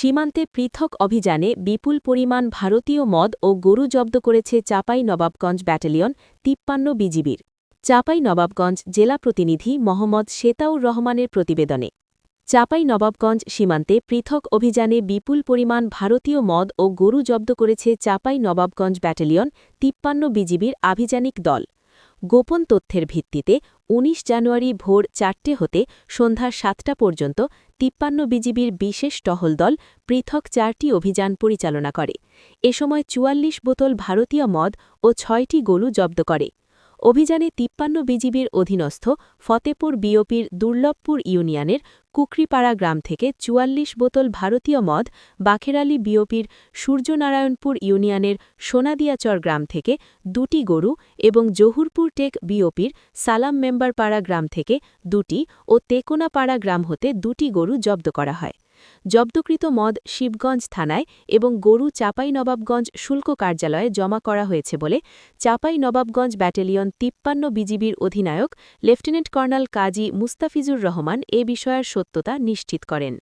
সীমান্তে পৃথক অভিযানে বিপুল পরিমাণ ভারতীয় মদ ও গরু জব্দ করেছে চাঁপাইনবাবগঞ্জ ব্যাটালিয়ন ৫৩ বিজিবির। চাঁপাইনবাবগঞ্জ জেলা প্রতিনিধি মোহাম্মদ শেতাউর রহমানের প্রতিবেদনে। চাঁপাইনবাবগঞ্জ সীমান্তে পৃথক অভিযানে বিপুল পরিমাণ ভারতীয় মদ ও গরু জব্দ করেছে চাঁপাইনবাবগঞ্জ ব্যাটালিয়ন ৫৩ বিজিবির আভিযানিক দল। গোপন তথ্যের ভিত্তিতে ১৯ জানুয়ারি ভোর ৪টে হতে সন্ধ্যা ৭টা পর্যন্ত ৫৩ বিজিবির বিশেষ টহল দল পৃথক ৪টি অভিযান পরিচালনা করে। এ সময় ৪৪ বোতল ভারতীয় মদ ও ৬টি গরু জব্দ করে। অভিযানে ৫৩ বিজিবির অধীনস্থ ফতেপুর বিওপির দুর্লভপুর ইউনিয়নের কুকরিপাড়া গ্রাম থেকে ৪৪ বোতল ভারতীয় মদ, বাখেরআলী বিওপির সূর্যনারায়ণপুর ইউনিয়নের সোনাদিয়াচর গ্রাম থেকে ২টি গরু এবং জহুরপুর টেক বিওপির সালাম মেম্বারপাড়া গ্রাম থেকে ২টি ও তেকোনাপাড়া গ্রাম হতে ২টি গরু জব্দ করা হয়। জব্দকৃত মদ শিবগঞ্জ থানায় এবং গরু চাঁপাইনবাবগঞ্জ শুল্ক কার্যালয়ে জমা করা হয়েছে বলে চাঁপাইনবাবগঞ্জ ব্যাটালিয়ন ৫৩ বিজিবির অধিনায়ক লেফটেন্যান্ট কর্নেল কাজী মুস্তাফিজুর রহমান এ বিষয়ের সত্যতা নিশ্চিত করেন।